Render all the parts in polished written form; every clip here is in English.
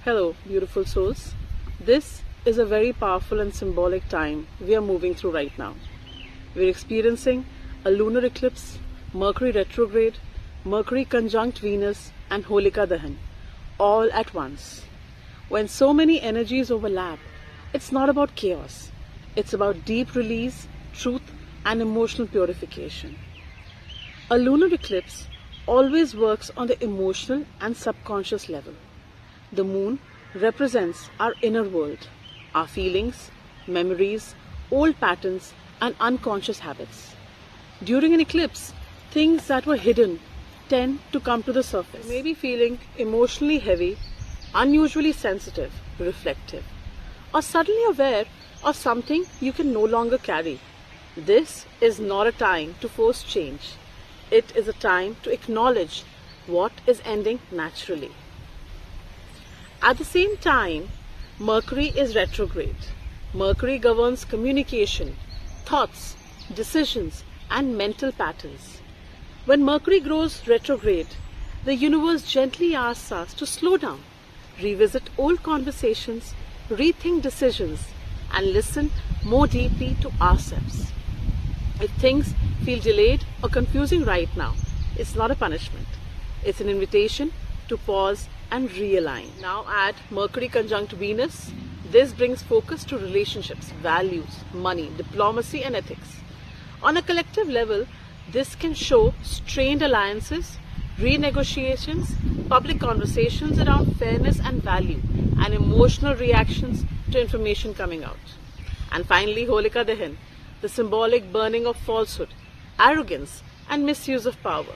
Hello, beautiful souls. This is a very powerful and symbolic time we are moving through right now. We're experiencing a lunar eclipse, Mercury retrograde, Mercury conjunct Venus, and Holika Dahan, all at once. When so many energies overlap, it's not about chaos. It's about deep release, truth, and emotional purification. A lunar eclipse always works on the emotional and subconscious level. The moon represents our inner world, our feelings, memories, old patterns, and unconscious habits. During an eclipse, things that were hidden tend to come to the surface. You may be feeling emotionally heavy, unusually sensitive, reflective, or suddenly aware of something you can no longer carry. This is not a time to force change. It is a time to acknowledge what is ending naturally. At the same time, Mercury is retrograde. Mercury governs communication, thoughts, decisions, and mental patterns. When Mercury goes retrograde, the universe gently asks us to slow down, revisit old conversations, rethink decisions, and listen more deeply to ourselves. If things feel delayed or confusing right now, it's not a punishment. It's an invitation to pause and realign. Now add Mercury conjunct Venus. This brings focus to relationships, values, money, diplomacy, and ethics. On a collective level, this can show strained alliances, renegotiations, public conversations around fairness and value, and emotional reactions to information coming out. And finally, Holika Dahan, the symbolic burning of falsehood, arrogance, and misuse of power.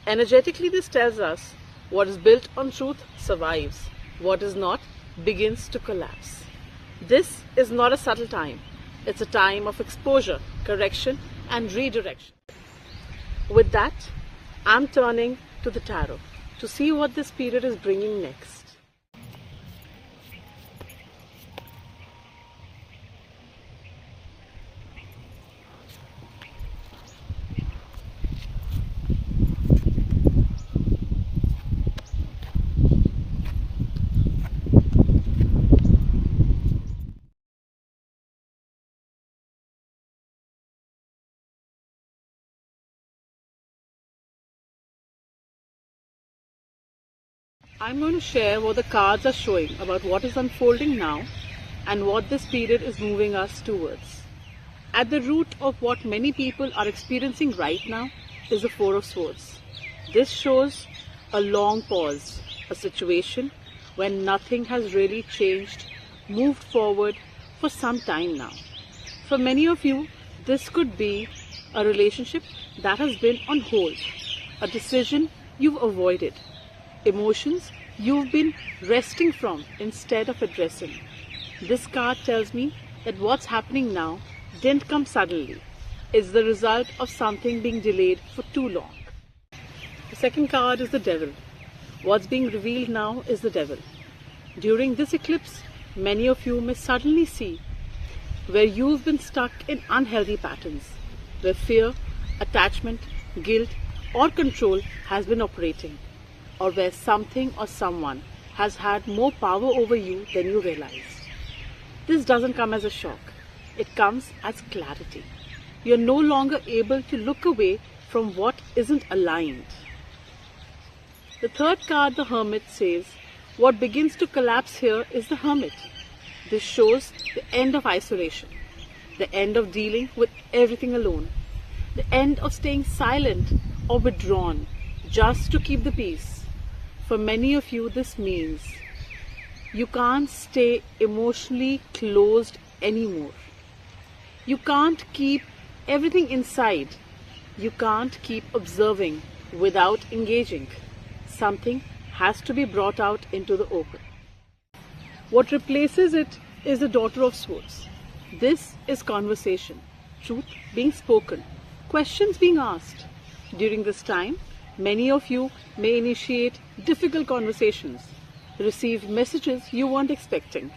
Energetically, this tells us what is built on truth survives, what is not begins to collapse. This is not a subtle time. It's a time of exposure, correction, and redirection. With that, I'm turning to the tarot to see what this period is bringing next. I'm going to share what the cards are showing about what is unfolding now and what this period is moving us towards. At the root of what many people are experiencing right now is the Four of Swords. This shows a long pause, a situation when nothing has really changed, moved forward for some time now. For many of you, this could be a relationship that has been on hold, a decision you've avoided, emotions you've been resting from instead of addressing. This card tells me that what's happening now didn't come suddenly. It's the result of something being delayed for too long. The second card is the Devil. What's being revealed now is the Devil. During this eclipse, many of you may suddenly see where you've been stuck in unhealthy patterns, where fear, attachment, guilt, or control has been operating, or where something or someone has had more power over you than you realized. This doesn't come as a shock. It comes as clarity. You're no longer able to look away from what isn't aligned. The third card, the Hermit, says, what begins to collapse here is the Hermit. This shows the end of isolation, the end of dealing with everything alone, the end of staying silent or withdrawn just to keep the peace. For many of you, this means you can't stay emotionally closed anymore. You can't keep everything inside. You can't keep observing without engaging. Something has to be brought out into the open. What replaces it is the Daughter of Swords. This is conversation, truth being spoken, questions being asked. During this time, many of you may initiate difficult conversations, receive messages you weren't expecting,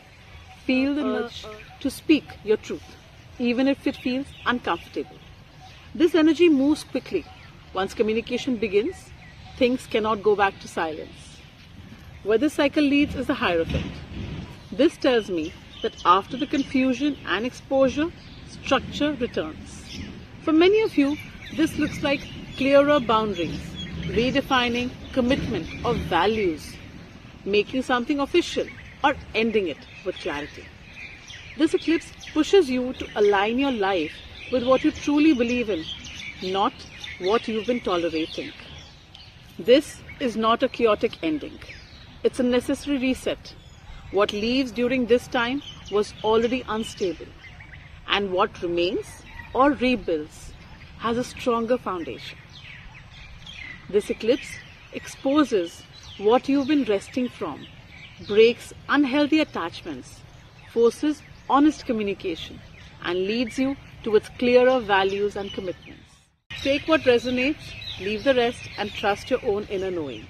feel the urge to speak your truth, even if it feels uncomfortable. This energy moves quickly. Once communication begins, things cannot go back to silence. Where this cycle leads is the Hierophant. This tells me that after the confusion and exposure, structure returns. For many of you, this looks like clearer boundaries, redefining commitment or values, making something official or ending it with clarity. This eclipse pushes you to align your life with what you truly believe in, not what you've been tolerating. This is not a chaotic ending. It's a necessary reset. What leaves during this time was already unstable, and what remains or rebuilds has a stronger foundation. This eclipse exposes what you've been resting from, breaks unhealthy attachments, forces honest communication, and leads you towards clearer values and commitments. Take what resonates, leave the rest, and trust your own inner knowing.